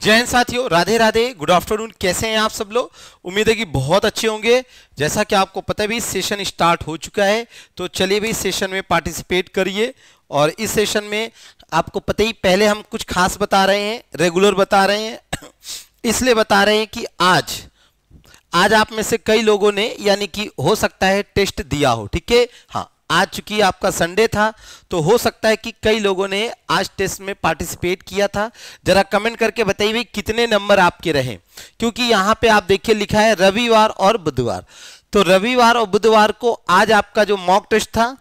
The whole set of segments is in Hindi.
जय हिंद साथियों, राधे राधे, गुड आफ्टरनून। कैसे हैं आप सब लोग? उम्मीद है कि बहुत अच्छे होंगे। जैसा कि आपको पता है भी सेशन स्टार्ट हो चुका है, तो चलिए भी सेशन में पार्टिसिपेट करिए। और इस सेशन में आपको पता ही, पहले हम कुछ खास बता रहे हैं, रेगुलर बता रहे हैं इसलिए बता रहे हैं कि आज आप में से कई लोगों ने, यानी कि हो सकता है टेस्ट दिया हो, ठीक है। हाँ, आज चूंकि आपका संडे था तो हो सकता है कि कई लोगों ने आज टेस्ट में पार्टिसिपेट किया था। जरा कमेंट करके बताइए भाई कितने नंबर आपके रहे, क्योंकि यहां पे आप देखिए लिखा है रविवार और बुधवार। तो रविवार और बुधवार को आज आपका जो मॉक टेस्ट था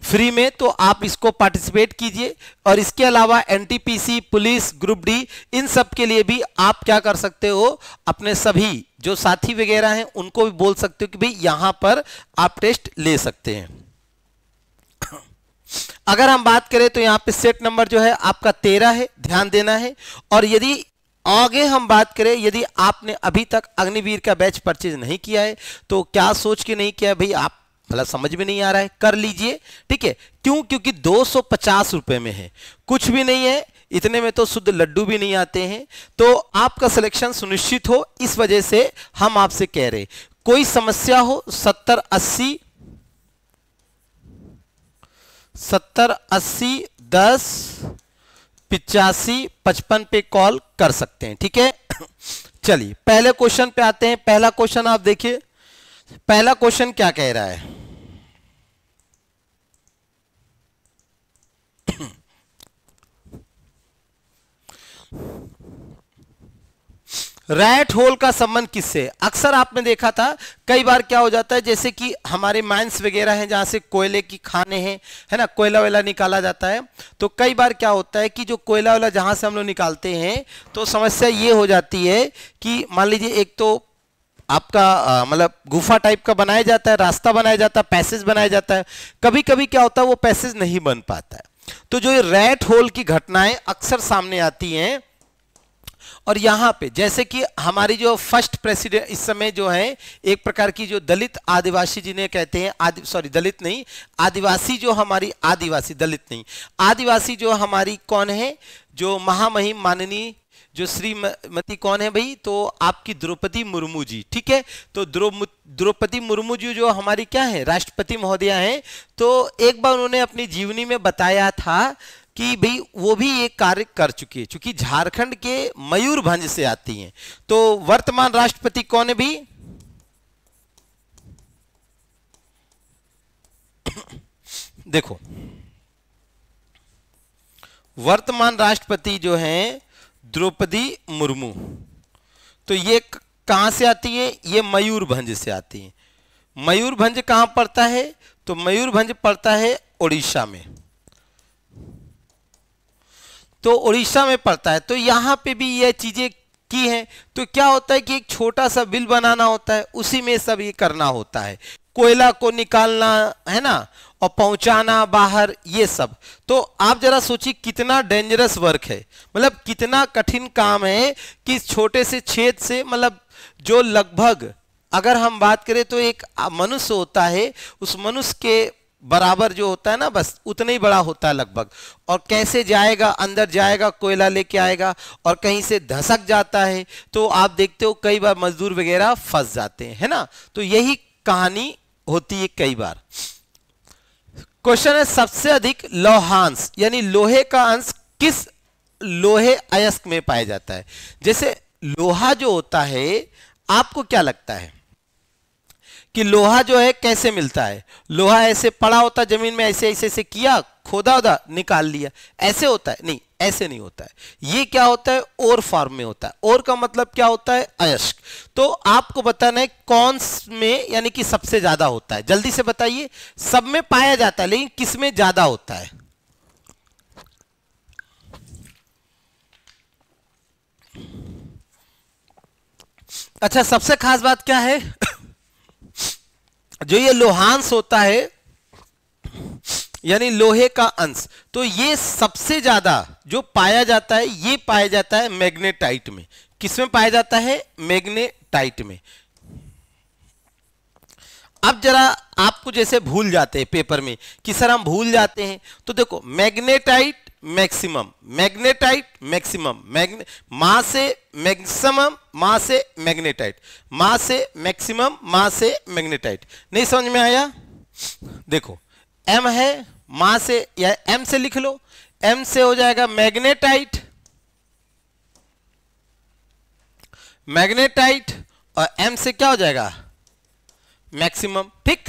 फ्री में, तो आप इसको पार्टिसिपेट कीजिए। और इसके अलावा एनटीपीसी, पुलिस, ग्रुप डी, इन सब के लिए भी आप क्या कर सकते हो, अपने सभी जो साथी वगैरह हैं उनको भी बोल सकते हो कि भाई यहां पर आप टेस्ट ले सकते हैं। अगर हम बात करें तो यहां पे सेट नंबर जो है आपका 13 है, ध्यान देना है। और यदि आगे हम बात करें, यदि आपने अभी तक अग्निवीर का बैच परचेज नहीं किया है तो क्या सोच के नहीं किया भाई, आप मतलब समझ में नहीं आ रहा है, कर लीजिए, ठीक है। क्यों? क्योंकि 250 रुपए में है, कुछ भी नहीं है, इतने में तो शुद्ध लड्डू भी नहीं आते हैं। तो आपका सिलेक्शन सुनिश्चित हो, इस वजह से हम आपसे कह रहे, कोई समस्या हो 70 80 10 85 55 पे कॉल कर सकते हैं, ठीक है। चलिए पहले क्वेश्चन पे आते हैं। पहला क्वेश्चन आप देखिए, पहला क्वेश्चन क्या कह रहा है। रैट होल का संबंध किससे? अक्सर आपने देखा था, कई बार क्या हो जाता है, जैसे कि हमारे माइंस वगैरह हैं जहां से कोयले की खाने हैं, है ना, कोयला वेला निकाला जाता है। तो कई बार क्या होता है कि जो कोयला वेला जहां से हम लोग निकालते हैं, तो समस्या ये हो जाती है कि मान लीजिए एक तो आपका मतलब गुफा टाइप का बनाया जाता है, रास्ता बनाया जाता है, पैसेज बनाया जाता है। कभी कभी क्या होता है वो पैसेज नहीं बन पाता है। तो जो ये रैट होल की घटनाएं अक्सर सामने आती हैं। और यहां पे जैसे कि हमारी जो फर्स्ट प्रेसिडेंट इस समय जो है, एक प्रकार की जो दलित आदिवासी जिन्हें कहते हैं, सॉरी दलित नहीं, आदिवासी, जो हमारी आदिवासी, दलित नहीं, आदिवासी जो हमारी कौन है, जो महामहिम माननीय जो श्रीमती कौन है भाई, तो आपकी द्रौपदी मुर्मू जी, ठीक है। तो द्रौपदी मुर्मू जी जो हमारी क्या है, राष्ट्रपति महोदया हैं। तो एक बार उन्होंने अपनी जीवनी में बताया था कि भाई वो भी एक कार्य कर चुकी है, चूंकि झारखंड के मयूरभंज से आती हैं। तो वर्तमान राष्ट्रपति कौन है भी? देखो, वर्तमान राष्ट्रपति जो हैं द्रौपदी मुर्मू, तो ये कहां से आती है? ये मयूरभंज से आती है। मयूरभंज कहां पड़ता है? तो मयूरभंज पड़ता है उड़ीसा में, तो उड़ीसा में पड़ता है। तो यहां पे भी ये चीजें की हैं। तो क्या होता है कि एक छोटा सा बिल बनाना होता है, उसी में सब ये करना होता है, कोयला को निकालना, है ना, और पहुंचाना बाहर, ये सब। तो आप जरा सोचिए कितना डेंजरस वर्क है, मतलब कितना कठिन काम है कि इस छोटे से छेद से, मतलब जो लगभग अगर हम बात करें तो एक मनुष्य होता है, उस मनुष्य के बराबर जो होता है ना, बस उतना ही बड़ा होता है लगभग। और कैसे जाएगा, अंदर जाएगा, कोयला लेके आएगा, और कहीं से धसक जाता है, तो आप देखते हो कई बार मजदूर वगैरह फंस जाते हैं, है ना। तो यही कहानी होती है कई बार। क्वेश्चन है, सबसे अधिक लौहांश यानी लोहे का अंश किस लोहे अयस्क में पाया जाता है? जैसे लोहा जो होता है, आपको क्या लगता है कि लोहा जो है कैसे मिलता है? लोहा ऐसे पड़ा होता जमीन में, ऐसे ऐसे ऐसे किया, खोदा खोदा निकाल लिया, ऐसे होता है? नहीं, ऐसे नहीं होता है। ये क्या होता है? ओर फॉर्म में होता है। ओर का मतलब क्या होता है? अयस्क। तो आपको बताना है कौन में यानी कि सबसे ज्यादा होता है, जल्दी से बताइए। सब में पाया जाता है, लेकिन किस में ज्यादा होता है? अच्छा, सबसे खास बात क्या है जो ये लोहांश होता है यानी लोहे का अंश, तो ये सबसे ज्यादा जो पाया जाता है, ये पाया जाता है मैग्नेटाइट में। किसमें पाया जाता है? मैग्नेटाइट में। अब जरा आपको जैसे भूल जाते हैं पेपर में कि सर हम भूल जाते हैं, तो देखो मैग्नेटाइट मैक्सिमम, मैग्नेटाइट मैक्सिमम, मास से मैक्सिमम, मास से मैग्नेटाइट, मास से मैक्सिमम, मास से मैग्नेटाइट। नहीं समझ में आया? देखो m है, मास से या m से लिख लो, m से हो जाएगा मैग्नेटाइट, मैग्नेटाइट, और m से क्या हो जाएगा? मैक्सिमम। ठीक,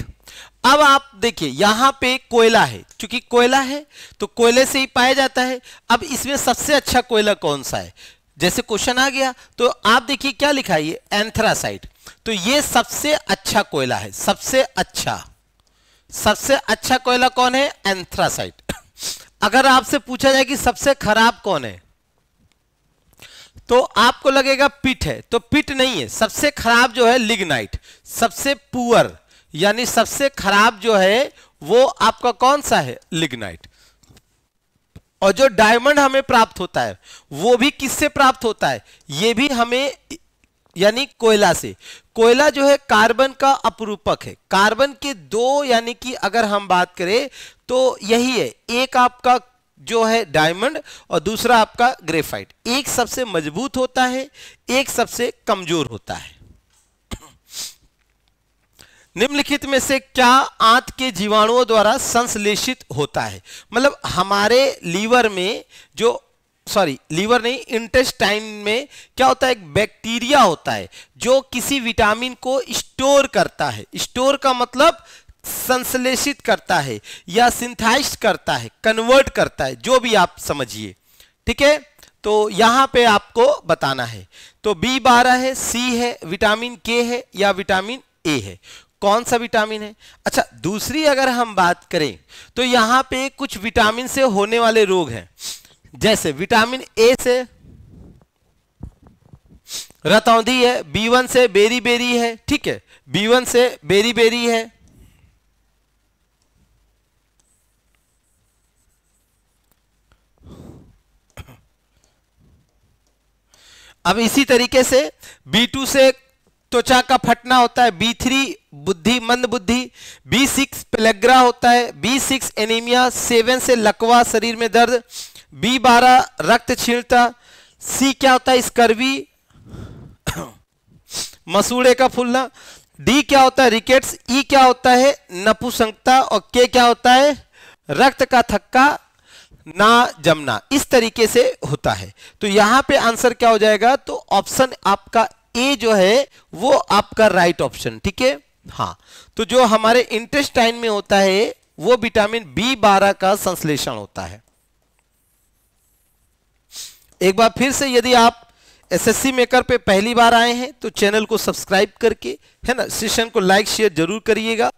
अब आप देखिए यहां पे कोयला है, क्योंकि कोयला है तो कोयले से ही पाया जाता है। अब इसमें सबसे अच्छा कोयला कौन सा है? जैसे क्वेश्चन आ गया तो आप देखिए क्या लिखा है, ये एंथ्रासाइट। तो ये सबसे अच्छा कोयला है, सबसे अच्छा कोयला कौन है? एंथ्रासाइट। अगर आपसे पूछा जाए कि सबसे खराब कौन है, तो आपको लगेगा पिट है, तो पिट नहीं है। सबसे खराब जो है लिग्नाइट, सबसे पुअर यानी सबसे खराब जो है वो आपका कौन सा है? लिग्नाइट। और जो डायमंड हमें प्राप्त होता है वो भी किससे प्राप्त होता है? ये भी हमें यानी कोयला से। कोयला जो है कार्बन का अपरूपक है। कार्बन के दो यानी कि अगर हम बात करें तो यही है, एक आपका जो है डायमंड और दूसरा आपका ग्रेफाइट। एक सबसे मजबूत होता है, एक सबसे कमजोर होता है। निम्नलिखित में से क्या आंत के जीवाणुओं द्वारा संश्लेषित होता है? मतलब हमारे लीवर में जो लीवर नहीं, इंटेस्टाइन में क्या होता है? एक बैक्टीरिया होता है जो किसी विटामिन को स्टोर करता है। स्टोर का मतलब संश्लेषित करता है या सिंथाइज करता है, कन्वर्ट करता है, जो भी आप समझिए। ठीक है, तो यहां पे आपको बताना है। तो B12 है, C है, विटामिन K है या विटामिन A है? कौन सा विटामिन है? अच्छा, दूसरी अगर हम बात करें तो यहां पे कुछ विटामिन से होने वाले रोग हैं। जैसे विटामिन ए से रतौंधी है, B1 से बेरी बेरी है। ठीक है, B1 से बेरी बेरी है, अब इसी तरीके से B2 से त्वचा का फटना होता है, B3 बुद्धि, मंद बुद्धि, B6 पेलेग्रा होता है, B6 एनीमिया, 7 से लकवा, शरीर में दर्द, B12 रक्त क्षीणता, C क्या होता है? स्कर्वी, मसूड़े का फूलना, D क्या होता है? रिकेट्स, E क्या होता है? नपुंसकता, और K क्या होता है? रक्त का थक्का ना जमना। इस तरीके से होता है। तो यहां पे आंसर क्या हो जाएगा? तो ऑप्शन आपका ए जो है वो आपका राइट ऑप्शन। ठीक है, हाँ। तो जो हमारे इंटेस्टाइन में होता है वो विटामिन B12 का संश्लेषण होता है। एक बार फिर से यदि आप एसएससी मेकर पे पहली बार आए हैं तो चैनल को सब्सक्राइब करके, है ना, सेशन को लाइक शेयर जरूर करिएगा।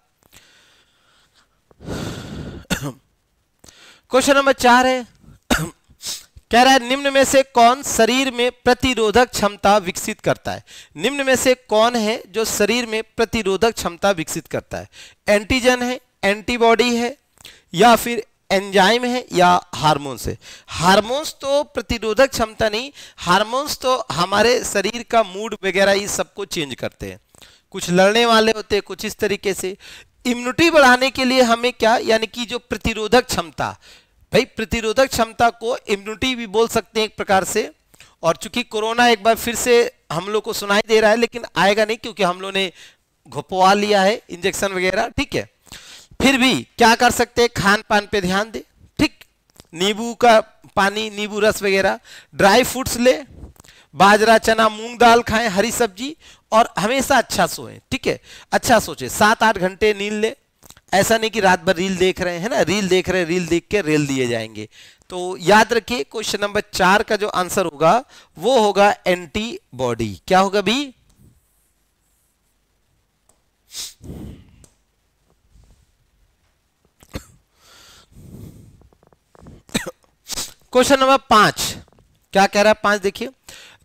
क्वेश्चन नंबर 4 है, कह रहा है निम्न में से कौन शरीर में प्रतिरोधक क्षमता विकसित करता है? निम्न में से कौन है जो शरीर में प्रतिरोधक क्षमता विकसित करता है? एंटीजन है, एंटीबॉडी है, या फिर एंजाइम है, या हार्मोन्स है? हार्मोन्स तो प्रतिरोधक क्षमता नहीं, हार्मोन्स तो हमारे शरीर का मूड वगैरह ये सबको चेंज करते हैं। कुछ लड़ने वाले होते हैं, कुछ इस तरीके से। इम्यूनिटी बढ़ाने के लिए हमें क्या, यानी कि जो प्रतिरोधक क्षमता, भाई प्रतिरोधक क्षमता को इम्यूनिटी भी बोल सकते हैं एक प्रकार से। और चूंकि कोरोना एक बार फिर से हम लोग को सुनाई दे रहा है, लेकिन आएगा नहीं क्योंकि हम लोग ने घुपवा लिया है इंजेक्शन वगैरह। ठीक है, फिर भी क्या कर सकते हैं? खान पान पे ध्यान दे। ठीक, नींबू का पानी, नींबू रस वगैरह, ड्राई फ्रूट्स ले, बाजरा, चना, मूंग दाल खाएं, हरी सब्जी, और हमेशा अच्छा सोएं। ठीक है, अच्छा सोचे, 7-8 घंटे नींद ले। ऐसा नहीं कि रात भर रील देख रहे हैं, है ना, रील देख रहे हैं, रील देख के रेल दिए जाएंगे। तो याद रखिए क्वेश्चन नंबर 4 का जो आंसर होगा वो होगा एंटीबॉडी। क्या होगा भी? क्वेश्चन नंबर 5 क्या कह रहा है? 5 देखिए,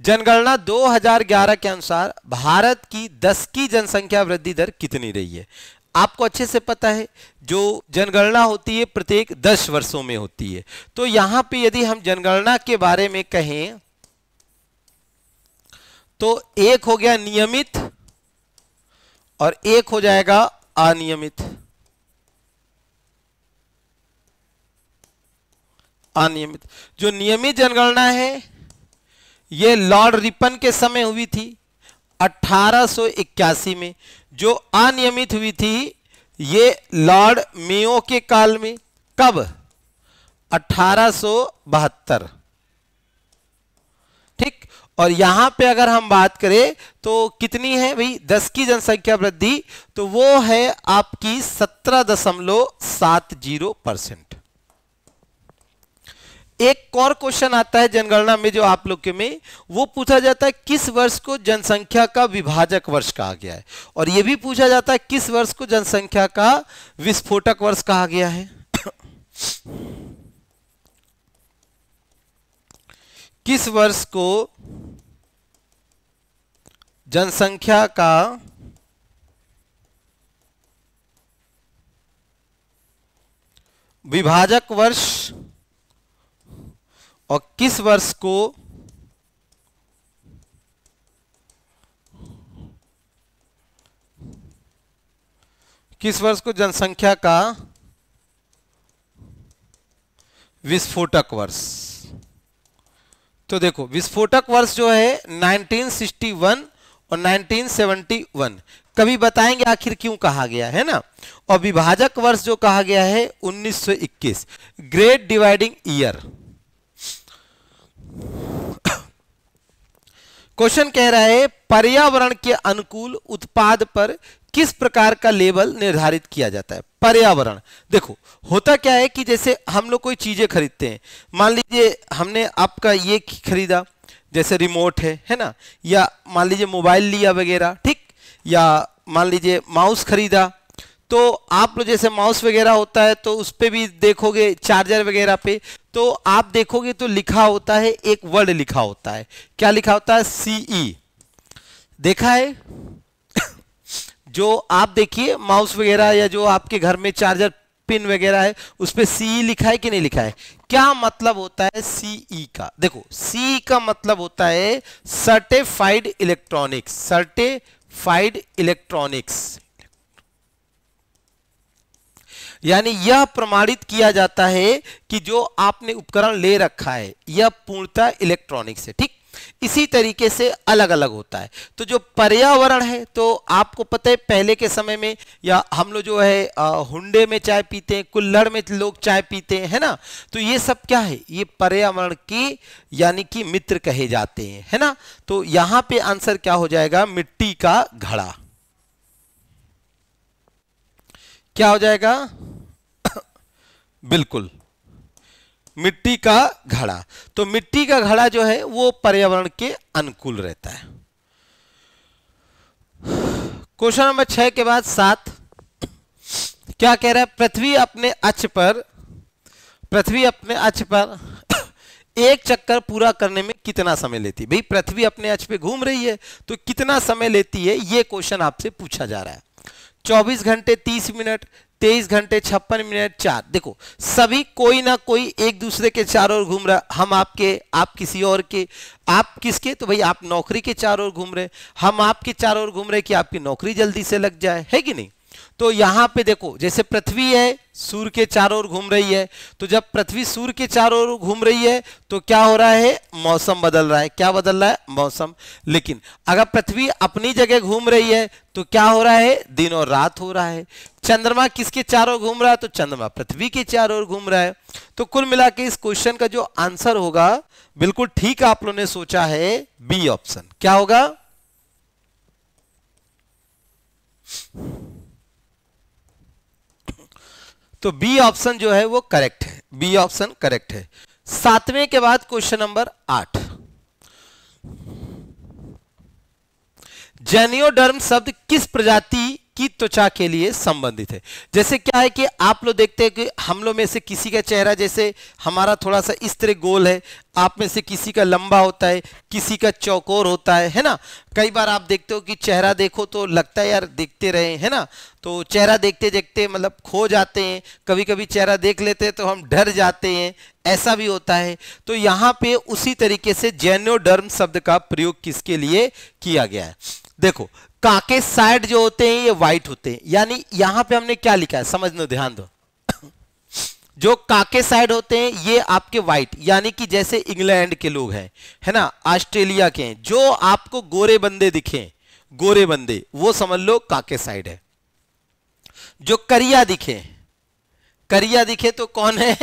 जनगणना 2011 के अनुसार भारत की 10 की जनसंख्या वृद्धि दर कितनी रही है? आपको अच्छे से पता है जो जनगणना होती है प्रत्येक 10 वर्षों में होती है। तो यहां पे यदि हम जनगणना के बारे में कहें तो एक हो गया नियमित और एक हो जाएगा अनियमित। अनियमित। जो नियमित जनगणना है ये लॉर्ड रिपन के समय हुई थी 1881 में। जो अनियमित हुई थी ये लॉर्ड मेयो के काल में। कब? 1872। ठीक। और यहां पे अगर हम बात करें तो कितनी है भाई 10 की जनसंख्या वृद्धि, तो वो है आपकी 17.70%। एक और क्वेश्चन आता है जनगणना में जो आप लोग के में, वो पूछा जाता है किस वर्ष को जनसंख्या का विभाजक वर्ष कहा गया है, और यह भी पूछा जाता है किस वर्ष को जनसंख्या का विस्फोटक वर्ष कहा गया है। किस वर्ष को जनसंख्या का विभाजक वर्ष और किस वर्ष को जनसंख्या का विस्फोटक वर्ष। तो देखो विस्फोटक वर्ष जो है 1961 और 1971। कभी बताएंगे आखिर क्यों कहा गया है ना। और विभाजक वर्ष जो कहा गया है 1921, ग्रेट डिवाइडिंग ईयर। क्वेश्चन कह रहा है पर्यावरण के अनुकूल उत्पाद पर किस प्रकार का लेबल निर्धारित किया जाता है। पर्यावरण, देखो होता क्या है कि जैसे हम लोग कोई चीजें खरीदते हैं, मान लीजिए हमने आपका ये खरीदा, जैसे रिमोट है ना, या मान लीजिए मोबाइल लिया वगैरह, ठीक, या मान लीजिए माउस खरीदा, तो आप लोग जैसे माउस वगैरह होता है तो उस पे भी देखोगे, चार्जर वगैरह पे तो आप देखोगे तो लिखा होता है, एक वर्ड लिखा होता है। क्या लिखा होता है? CE। देखा है? जो आप देखिए माउस वगैरह या जो आपके घर में चार्जर पिन वगैरह है उस पे CE लिखा है कि नहीं लिखा है? क्या मतलब होता है CE का? देखो CE का मतलब होता है सर्टिफाइड इलेक्ट्रॉनिक्स। सर्टिफाइड इलेक्ट्रॉनिक्स यानी यह प्रमाणित किया जाता है कि जो आपने उपकरण ले रखा है यह पूर्णतः इलेक्ट्रॉनिक्स है। ठीक, इसी तरीके से अलग अलग होता है। तो जो पर्यावरण है, तो आपको पता है पहले के समय में, या हम लोग जो है हुंडे में चाय पीते हैं, कुल्हड़ में लोग चाय पीते हैं, है ना, तो ये सब क्या है? ये पर्यावरण की यानी कि मित्र कहे जाते हैं, है ना। तो यहां पे आंसर क्या हो जाएगा? मिट्टी का घड़ा। क्या हो जाएगा? बिल्कुल मिट्टी का घड़ा। तो मिट्टी का घड़ा जो है वो पर्यावरण के अनुकूल रहता है। क्वेश्चन नंबर 6 के बाद 7 क्या कह रहा है? पृथ्वी अपने अक्ष पर एक चक्कर पूरा करने में कितना समय लेती है? भाई पृथ्वी अपने अक्ष पे घूम रही है तो कितना समय लेती है, ये क्वेश्चन आपसे पूछा जा रहा है। 24 घंटे 30 मिनट, 23 घंटे 56 मिनट, 4। देखो सभी कोई ना कोई एक दूसरे के चारों ओर घूम रहा है। हम आपके, आप किसी और के, आप किसके? तो भाई आप नौकरी के चारों ओर घूम रहे, हम आपके चारों ओर घूम रहे कि आपकी नौकरी जल्दी से लग जाए, है कि नहीं। तो यहां पे देखो जैसे पृथ्वी है सूर्य के चारों ओर घूम रही है, तो जब पृथ्वी सूर्य के चारों ओर घूम रही है तो क्या हो रहा है? मौसम बदल रहा है। क्या बदल रहा है? मौसम। लेकिन अगर पृथ्वी अपनी जगह घूम रही है तो क्या हो रहा है? दिन और रात हो रहा है। चंद्रमा किसके चारों ओर घूम रहा है? तो चंद्रमा पृथ्वी के चारों ओर घूम रहा है। तो कुल मिला के इस क्वेश्चन का जो आंसर होगा, बिल्कुल ठीक आप लोगों ने सोचा है, बी ऑप्शन। क्या होगा? तो बी ऑप्शन जो है वो करेक्ट है। बी ऑप्शन करेक्ट है। 7वें के बाद क्वेश्चन नंबर 8, जेनियोडर्म शब्द किस प्रजाति की त्वचा के लिए संबंधित है? जैसे क्या है कि आप लोग देखते हैं कि हम लोग में से किसी का चेहरा जैसे हमारा थोड़ा सा इस तरह गोल है, आप में से किसी का लंबा होता है, किसी का चौकोर होता है ना। कई बार आप देखते हो कि चेहरा देखो तो लगता है यार देखते रहे, है ना। तो चेहरा देखते देखते मतलब खो जाते हैं, कभी कभी चेहरा देख लेते हैं तो हम डर जाते हैं, ऐसा भी होता है। तो यहां पे उसी तरीके से जेनियोडर्म शब्द का प्रयोग किसके लिए किया गया है? देखो काके साइड जो होते हैं ये व्हाइट होते हैं, यानी यहां पे हमने क्या लिखा है समझ लो, ध्यान दो। जो काके साइड होते हैं ये आपके व्हाइट, यानी कि जैसे इंग्लैंड के लोग हैं, है ना, ऑस्ट्रेलिया के हैं, जो आपको गोरे बंदे दिखे, गोरे बंदे, वो समझ लो काके साइड है। जो करिया दिखे, करिया दिखे तो कौन है?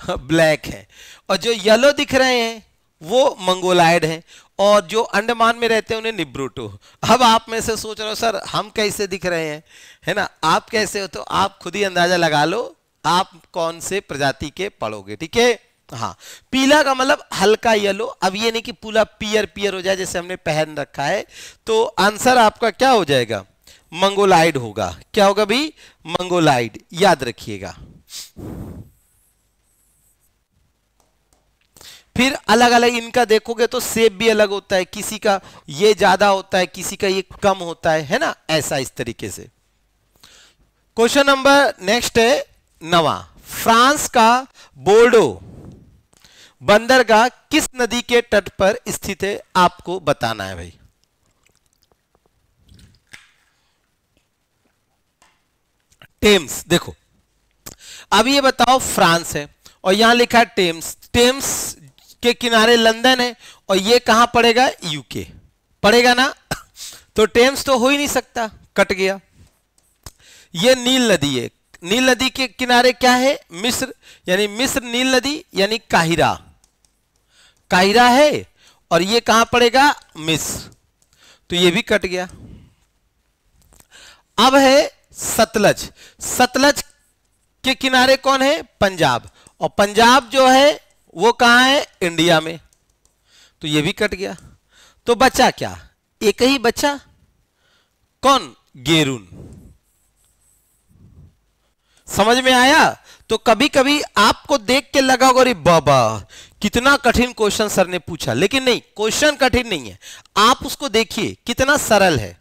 ब्लैक है। और जो येलो दिख रहे हैं वो मंगोलाइड हैं, और जो अंडमान में रहते हैं उन्हें निब्रोटो। अब आप में से सोच रहे हो सर हम कैसे दिख रहे हैं, है ना, आप कैसे हो, तो आप खुद ही अंदाजा लगा लो आप कौन से प्रजाति के पढ़ोगे, ठीक है। हाँ, पीला का मतलब हल्का येलो। अब ये नहीं कि पूरा पियर पियर हो जाए जैसे हमने पहन रखा है, तो आंसर आपका क्या हो जाएगा? मंगोलाइड होगा। क्या होगा भी? मंगोलाइड, याद रखिएगा। फिर अलग अलग इनका देखोगे तो शेप भी अलग होता है, किसी का ये ज्यादा होता है, किसी का ये कम होता है ना, ऐसा इस तरीके से। क्वेश्चन नंबर नेक्स्ट है 9वां। फ्रांस का बोर्डो बंदरगाह किस नदी के तट पर स्थित है? आपको बताना है भाई। टेम्स। देखो अब ये बताओ, फ्रांस है और यहां लिखा है टेम्स। टेम्स के किनारे लंदन है और ये कहां पड़ेगा? यूके पड़ेगा ना। तो टेम्स तो हो ही नहीं सकता, कट गया। ये नील नदी है, नील नदी के किनारे क्या है? मिस्र, यानी मिस्र नील नदी यानी काहिरा, काहिरा है, और ये कहां पड़ेगा? मिस्र, तो ये भी कट गया। अब है सतलज। सतलज के किनारे कौन है? पंजाब, और पंजाब जो है वो कहां है? इंडिया में, तो ये भी कट गया। तो बचा क्या? एक ही बचा, कौन? गेरून। समझ में आया? तो कभी कभी आपको देख के लगा होगा अरे बाबा कितना कठिन क्वेश्चन सर ने पूछा, लेकिन नहीं, क्वेश्चन कठिन नहीं है, आप उसको देखिए कितना सरल है।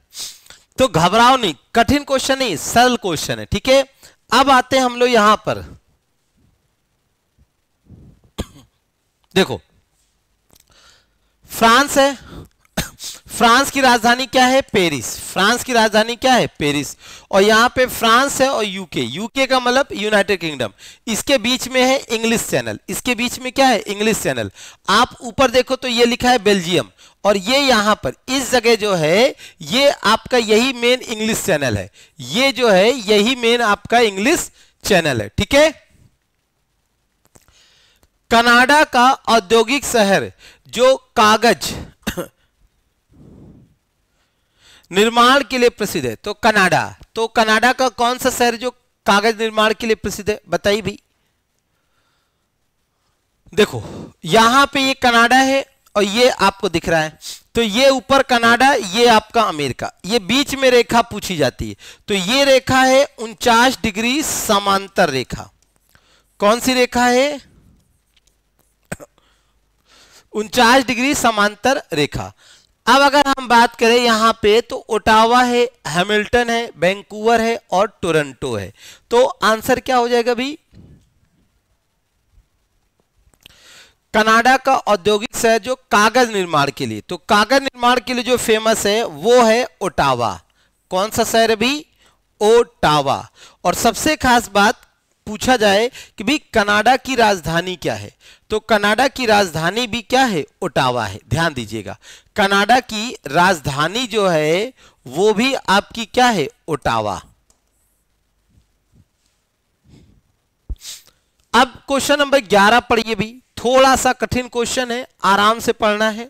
तो घबराओ नहीं, कठिन क्वेश्चन नहीं, सरल क्वेश्चन है, ठीक है। अब आते हैं हम लोग यहां पर, देखो फ्रांस है, फ्रांस की राजधानी क्या है? पेरिस। फ्रांस की राजधानी क्या है? पेरिस। और यहां पे फ्रांस है और यूके, यूके का मतलब यूनाइटेड किंगडम। इसके बीच में है इंग्लिश चैनल, इसके बीच में क्या है? English channel. आप ऊपर देखो तो ये लिखा है बेल्जियम, और ये यहां पर इस जगह जो है ये आपका यही मेन इंग्लिश चैनल है, ये जो है यही मेन आपका इंग्लिश चैनल है, ठीक है। कनाडा का औद्योगिक शहर जो कागज निर्माण के लिए प्रसिद्ध है, तो कनाडा। तो कनाडा का कौन सा शहर जो कागज निर्माण के लिए प्रसिद्ध है? बताइए भी। देखो यहां पे ये कनाडा है और ये आपको दिख रहा है, तो ये ऊपर कनाडा, ये आपका अमेरिका, ये बीच में रेखा पूछी जाती है, तो ये रेखा है 49 डिग्री समांतर रेखा। कौन सी रेखा है? 49 डिग्री समांतर रेखा। अब अगर हम बात करें यहां पे, तो ओटावा है, हैमिल्टन है, वैंकूवर है और टोरंटो है। तो आंसर क्या हो जाएगा भी? कनाडा का औद्योगिक शहर जो कागज निर्माण के लिए, तो कागज निर्माण के लिए जो फेमस है वो है ओटावा। कौन सा शहर है भी? ओटावा। और सबसे खास बात पूछा जाए कि भी कनाडा की राजधानी क्या है, तो कनाडा की राजधानी भी क्या है? ओटावा है। ध्यान दीजिएगा, कनाडा की राजधानी जो है वो भी आपकी क्या है? ओटावा। अब क्वेश्चन नंबर 11 पढ़िए भी, थोड़ा सा कठिन क्वेश्चन है, आराम से पढ़ना है।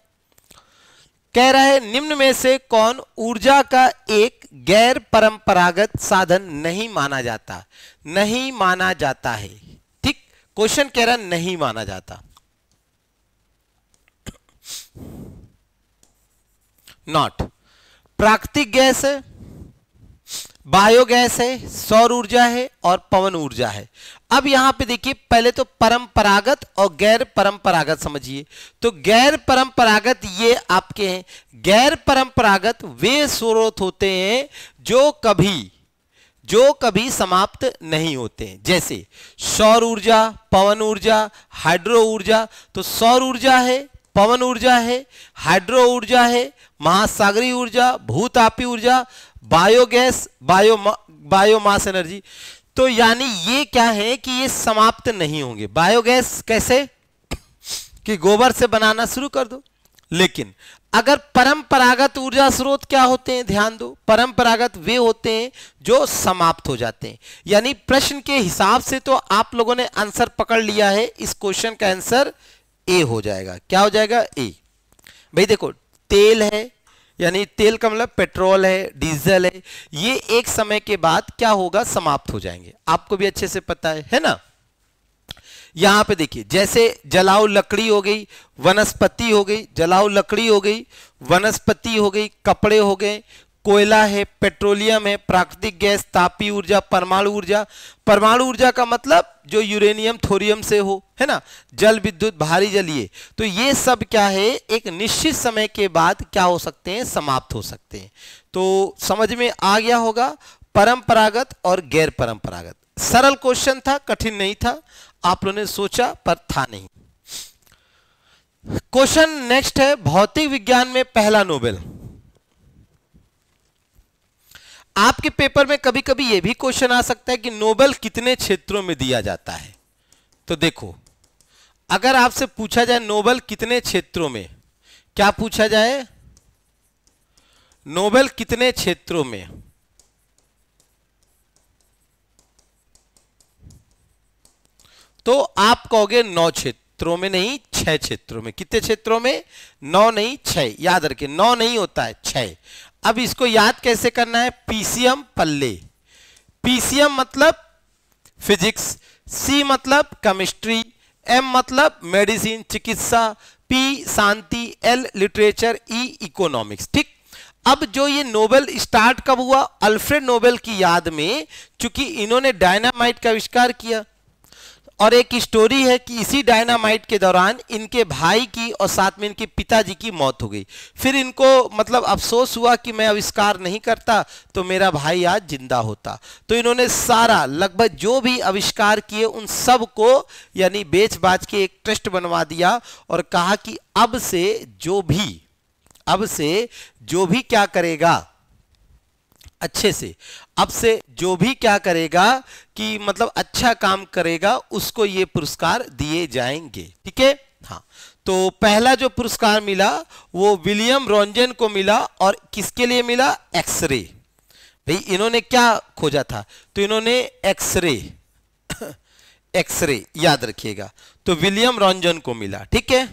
कह रहा है निम्न में से कौन ऊर्जा का एक गैर परंपरागत साधन नहीं माना जाता? नहीं माना जाता है, ठीक। क्वेश्चन कह रहा नहीं माना जाता। नॉट। प्राकृतिक गैस है, बायोगैस है, सौर ऊर्जा है और पवन ऊर्जा है। अब यहां पे देखिए, पहले तो परंपरागत और गैर परंपरागत समझिए। तो गैर परंपरागत ये आपके हैं, गैर परंपरागत वे स्रोत होते हैं जो कभी समाप्त नहीं होते हैं, जैसे सौर ऊर्जा, पवन ऊर्जा, हाइड्रो ऊर्जा। तो सौर ऊर्जा है, पवन ऊर्जा है, हाइड्रो ऊर्जा है, महासागरीय ऊर्जा, भूतापी ऊर्जा, बायोगैस, बायोमास एनर्जी। तो यानी ये क्या है कि ये समाप्त नहीं होंगे। बायोगैस कैसे कि गोबर से बनाना शुरू कर दो, लेकिन अगर परंपरागत ऊर्जा स्रोत क्या होते हैं, ध्यान दो, परंपरागत वे होते हैं जो समाप्त हो जाते हैं। यानी प्रश्न के हिसाब से तो आप लोगों ने आंसर पकड़ लिया है, इस क्वेश्चन का आंसर ए हो जाएगा। क्या हो जाएगा? ए। भाई देखो, तेल है, यानी तेल का मतलब पेट्रोल है, डीजल है, ये एक समय के बाद क्या होगा? समाप्त हो जाएंगे। आपको भी अच्छे से पता है ना। यहां पे देखिए, जैसे जलाऊ लकड़ी हो गई, वनस्पति हो गई, जलाऊ लकड़ी हो गई, वनस्पति हो गई, कपड़े हो गए, कोयला है, पेट्रोलियम है, प्राकृतिक गैस, तापीय ऊर्जा, परमाणु ऊर्जा। परमाणु ऊर्जा का मतलब जो यूरेनियम थोरियम से हो, है ना, जल विद्युत, भारी जलीय। तो ये सब क्या है, एक निश्चित समय के बाद क्या हो सकते हैं? समाप्त हो सकते हैं। तो समझ में आ गया होगा, परंपरागत और गैर परंपरागत। सरल क्वेश्चन था, कठिन नहीं था, आप लोगों ने सोचा पर था नहीं। क्वेश्चन नेक्स्ट है, भौतिक विज्ञान में पहला नोबेल। आपके पेपर में कभी कभी यह भी क्वेश्चन आ सकता है कि नोबेल कितने क्षेत्रों में दिया जाता है। तो देखो, अगर आपसे पूछा जाए नोबेल कितने क्षेत्रों में, क्या पूछा जाए? नोबेल कितने क्षेत्रों में? तो आप कहोगे 9 क्षेत्रों में, नहीं 6 क्षेत्रों में। कितने क्षेत्रों में? 9 नहीं 6, याद रखिए, 9 नहीं होता है, 6। अब इसको याद कैसे करना है? पीसीएम पल्ले। पीसीएम मतलब फिजिक्स, सी मतलब केमिस्ट्री, एम मतलब मेडिसिन चिकित्सा, पी शांति, एल लिटरेचर, ई इकोनॉमिक्स। ठीक। अब जो ये नोबेल स्टार्ट कब हुआ? अल्फ्रेड नोबेल की याद में, चूंकि इन्होंने डायनामाइट का आविष्कार किया। और एक स्टोरी है कि इसी डायनामाइट के दौरान इनके भाई की और साथ में इनके पिताजी की मौत हो गई। फिर इनको मतलब अफसोस हुआ कि मैं आविष्कार नहीं करता तो मेरा भाई आज जिंदा होता। तो इन्होंने सारा लगभग जो भी आविष्कार किए उन सब को यानी बेच बाच के एक ट्रस्ट बनवा दिया और कहा कि अब से जो भी क्या करेगा अच्छे से, अब से जो भी क्या करेगा कि मतलब अच्छा काम करेगा उसको ये पुरस्कार दिए जाएंगे। ठीक है। हाँ, तो पहला जो पुरस्कार मिला वो विलियम रॉन्जन को मिला। और किसके लिए मिला? एक्सरे। भाई इन्होंने क्या खोजा था? तो इन्होंने एक्सरे एक्सरे याद रखिएगा, तो विलियम रॉन्जन को मिला। ठीक है।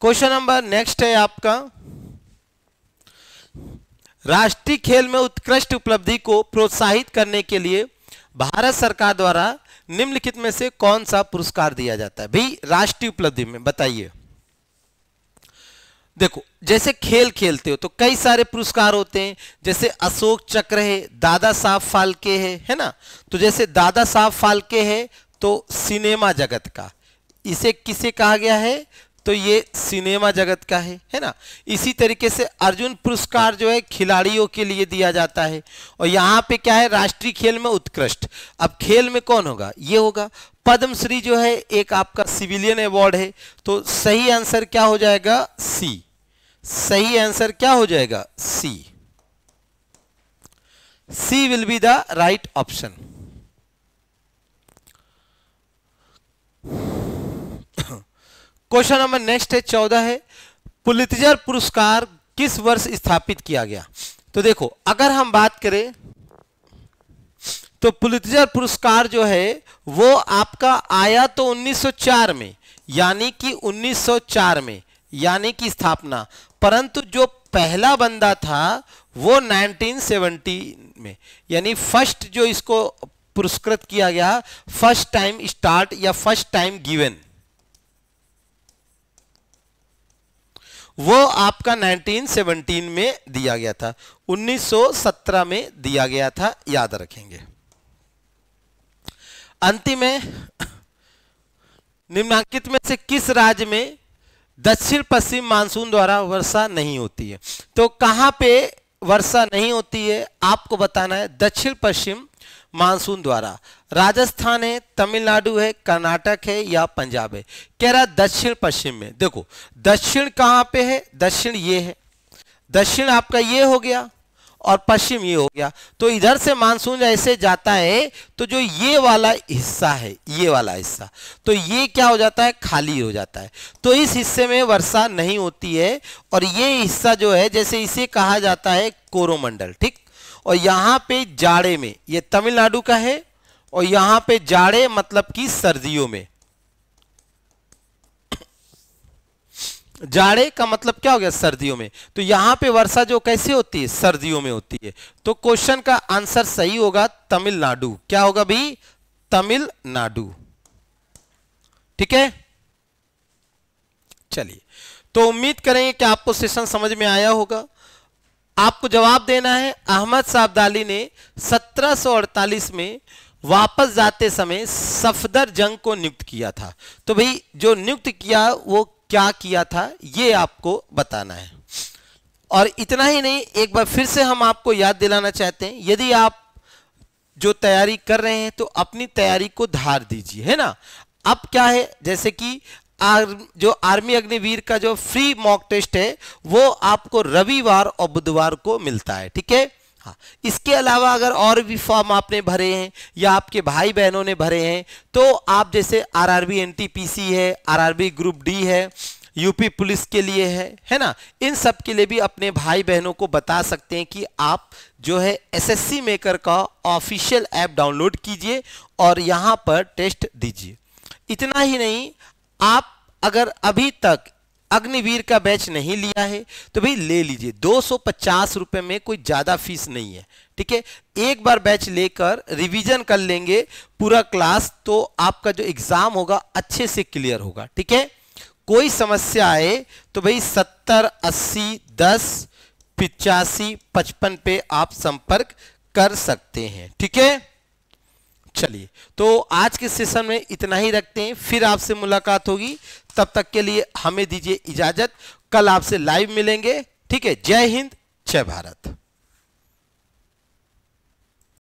क्वेश्चन नंबर नेक्स्ट है आपका, राष्ट्रीय खेल में उत्कृष्ट उपलब्धि को प्रोत्साहित करने के लिए भारत सरकार द्वारा निम्नलिखित में से कौन सा पुरस्कार दिया जाता है? भाई राष्ट्रीय उपलब्धि में बताइए। देखो, जैसे खेल खेलते हो तो कई सारे पुरस्कार होते हैं, जैसे अशोक चक्र है, दादा साहब फाल्के है ना। तो जैसे दादा साहब फाल्के है तो सिनेमा जगत का, इसे किसे कहा गया है? तो ये सिनेमा जगत का है ना। इसी तरीके से अर्जुन पुरस्कार जो है खिलाड़ियों के लिए दिया जाता है। और यहाँ पे क्या है? राष्ट्रीय खेल में उत्कृष्ट। अब खेल में कौन होगा? ये होगा। पद्मश्री जो है एक आपका सिविलियन अवार्ड है। तो सही आंसर क्या हो जाएगा? सी। सही आंसर क्या हो जाएगा? C. C will be the right option. Question number next है 14 है, पुलित्जर पुरस्कार किस वर्ष स्थापित किया गया? तो देखो, अगर हम बात करें तो पुलित्जर पुरस्कार जो है वो आपका आया तो 1904 में, यानी कि 1904 में, यानी कि स्थापना। परंतु जो पहला बंदा था वो 1970 में, यानी फर्स्ट जो इसको पुरस्कृत किया गया, फर्स्ट टाइम स्टार्ट या फर्स्ट टाइम गिवन, वो आपका 1917 में दिया गया था, 1917 में दिया गया था, याद रखेंगे। अंतिम में निम्नलिखित में से किस राज्य में दक्षिण पश्चिम मानसून द्वारा वर्षा नहीं होती है? तो कहां पे वर्षा नहीं होती है आपको बताना है। दक्षिण पश्चिम मानसून द्वारा राजस्थान है, तमिलनाडु है, कर्नाटक है या पंजाब है? कह रहा दक्षिण पश्चिम में। देखो दक्षिण कहां पे है? दक्षिण ये है, दक्षिण आपका ये हो गया और पश्चिम ये हो गया। तो इधर से मानसून ऐसे जाता है तो जो ये वाला हिस्सा है, ये वाला हिस्सा, तो ये क्या हो जाता है, खाली हो जाता है। तो इस हिस्से में वर्षा नहीं होती है। और ये हिस्सा जो है, जैसे इसे कहा जाता है कोरोमंडल, ठीक। और यहाँ पे जाड़े में, ये तमिलनाडु का है, और यहाँ पे जाड़े मतलब कि सर्दियों में, जाड़े का मतलब क्या हो गया, सर्दियों में। तो यहां पे वर्षा जो कैसे होती है, सर्दियों में होती है। तो क्वेश्चन का आंसर सही होगा तमिलनाडु। क्या होगा भाई, तमिलनाडु, ठीक है। चलिए, तो उम्मीद करेंगे कि आपको सेशन समझ में आया होगा। आपको जवाब देना है। अहमद शाह अब्दाली ने 1748 में वापस जाते समय सफदर जंग को नियुक्त किया था। तो भाई जो नियुक्त किया वो क्या किया था, ये आपको बताना है। और इतना ही नहीं, एक बार फिर से हम आपको याद दिलाना चाहते हैं, यदि आप जो तैयारी कर रहे हैं तो अपनी तैयारी को धार दीजिए, है ना। अब क्या है, जैसे कि जो आर्मी अग्निवीर का जो फ्री मॉक टेस्ट है वो आपको रविवार और बुधवार को मिलता है, ठीक है। हाँ, इसके अलावा अगर और भी फॉर्म आपने भरे हैं या आपके भाई बहनों ने भरे हैं, तो आप जैसे आरआरबी एनटीपीसी है, आरआरबी ग्रुप डी है, यूपी पुलिस के लिए है ना, इन सब के लिए भी अपने भाई बहनों को बता सकते हैं कि आप जो है एसएससी मेकर का ऑफिशियल ऐप डाउनलोड कीजिए और यहां पर टेस्ट दीजिए। इतना ही नहीं, आप अगर अभी तक अग्निवीर का बैच नहीं लिया है तो भाई ले लीजिए, 250 रुपए में कोई ज्यादा फीस नहीं है, ठीक है। एक बार बैच लेकर रिवीजन कर लेंगे पूरा क्लास, तो आपका जो एग्जाम होगा अच्छे से क्लियर होगा, ठीक है। कोई समस्या आए तो भाई 70 80 10 85 55 पे आप संपर्क कर सकते हैं, ठीक है। चलिए, तो आज के सेशन में इतना ही रखते हैं, फिर आपसे मुलाकात होगी। तब तक के लिए हमें दीजिए इजाजत, कल आपसे लाइव मिलेंगे, ठीक है। जय हिंद, जय भारत।